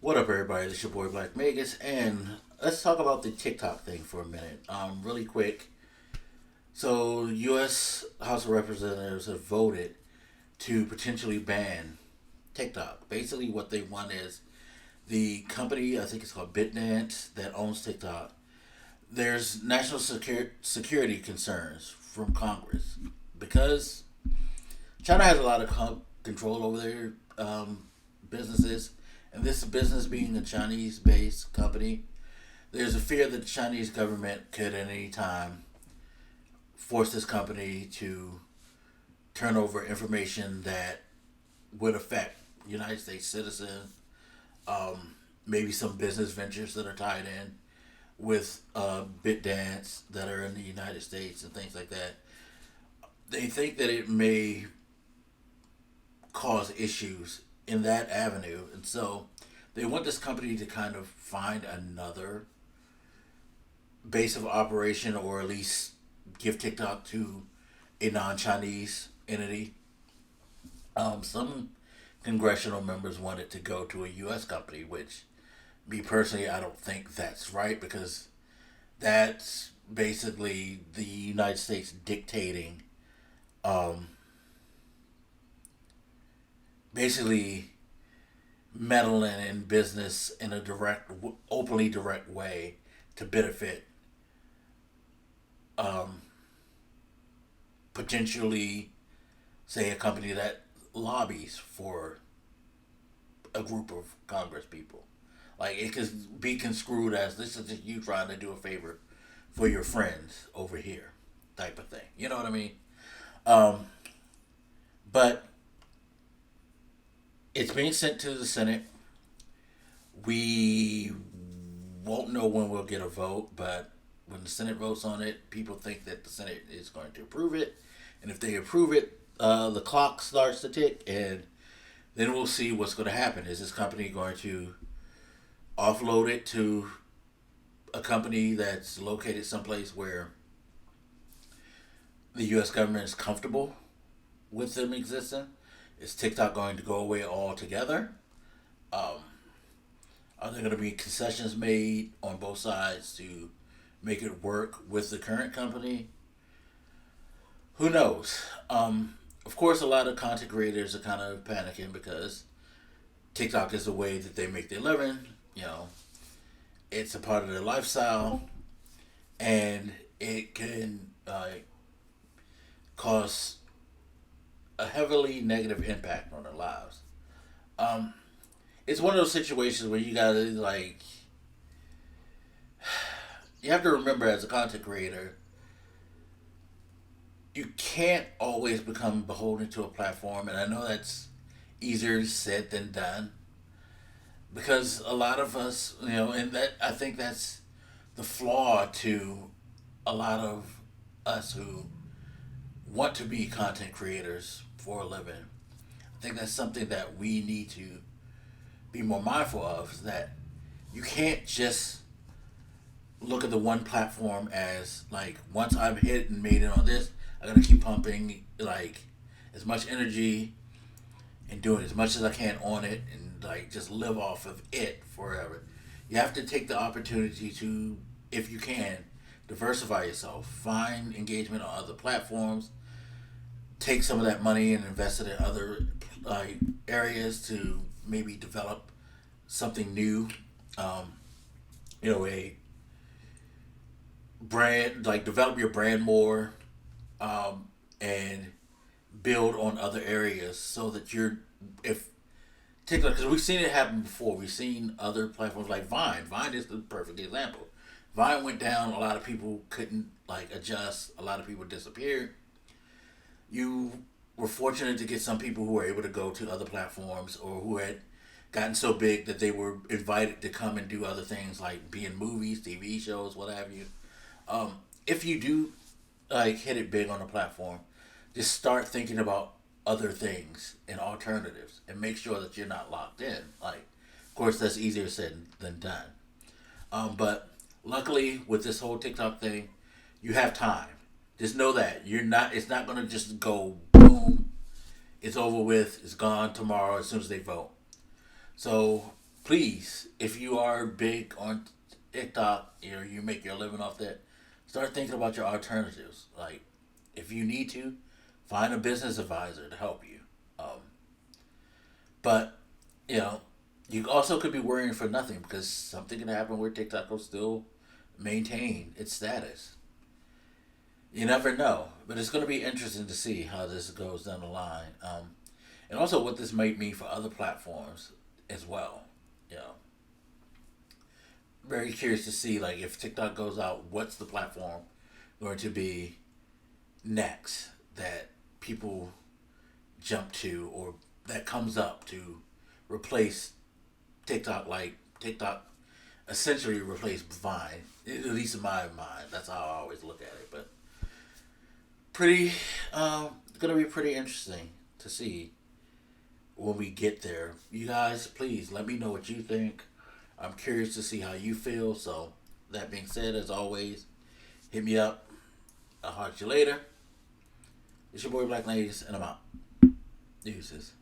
What up, everybody? This is your boy Black Magus, and let's talk about the TikTok thing for a minute. Really quick. So, U.S. House of Representatives have voted to potentially ban TikTok. Basically, what they want is the company, I think it's called BitDance, that owns TikTok. There's national security concerns from Congress because China has a lot of control over their businesses, and this business being a Chinese based company, there's a fear that the Chinese government could at any time force this company to turn over information that would affect United States citizens, maybe some business ventures that are tied in with BitDance that are in the United States and things like that. They think that it may cause issues in that avenue, and so they want this company to kind of find another base of operation, or at least give TikTok to a non-Chinese entity. Some congressional members wanted to go to a U.S. company, which, me personally, I don't think that's right because that's basically the United States dictating, um, basically meddling in business in a openly direct way to benefit, um, potentially, say, a company that lobbies for a group of Congress people. Like, it could be construed as this is just you trying to do a favor for your friends over here, type of thing. You know what I mean? Um, but it's being sent to the Senate. We won't know when we'll get a vote, but when the Senate votes on it, people think that the Senate is going to approve it. And if they approve it, the clock starts to tick, and then we'll see what's going to happen. Is this company going to offload it to a company that's located someplace where the U.S. government is comfortable with them existing? Is TikTok going to go away altogether? Um, are there going to be concessions made on both sides to make it work with the current company? Who knows? Of course, a lot of content creators are kind of panicking because TikTok is the way that they make their living. You know, it's a part of their lifestyle, and it can cause a heavily negative impact on their lives. Um, it's one of those situations where you gotta you have to remember as a content creator, you can't always become beholden to a platform, and I know that's easier said than done because a lot of us, and that I think that's the flaw to a lot of us who want to be content creators for a living. I think that's something that we need to be more mindful of, is that you can't just look at the one platform as like, once I've hit and made it on this, I gotta keep pumping like as much energy and doing as much as I can on it, and like just live off of it forever. You have to take the opportunity to, if you can, diversify yourself, find engagement on other platforms, take some of that money and invest it in other areas to maybe develop something new. Um, a brand, like develop your brand more, and build on other areas so that you're, if TikTok, because we've seen it happen before. We've seen other platforms like Vine. Vine is the perfect example. Vine went down. A lot of people couldn't like adjust. A lot of people disappeared. You were fortunate to get some people who were able to go to other platforms, or who had gotten so big that they were invited to come and do other things like be in movies, TV shows, what have you. If you do like hit it big on a platform, just start thinking about other things and alternatives, and make sure that you're not locked in. Like, of course, that's easier said than done. But luckily, with this whole TikTok thing, you have time. Just know that you're not. It's not gonna just go boom. It's over with. It's gone tomorrow as soon as they vote. So please, if you are big on TikTok or you make your living off that, start thinking about your alternatives. Like, if you need to, find a business advisor to help you. But you know, you also could be worrying for nothing because something can happen where TikTok will still maintain its status. You never know, but it's going to be interesting to see how this goes down the line, and also what this might mean for other platforms as well. You know, very curious to see like if TikTok goes out, what's the platform going to be next that people jump to or that comes up to replace TikTok, like TikTok essentially replaced Vine, at least in my mind. That's how I always look at it. But pretty, gonna be pretty interesting to see when we get there. You guys, please let me know what you think. I'm curious to see how you feel. So that being said, as always, hit me up. I'll talk to you later. It's your boy Black Ladies, and I'm out. Deuces.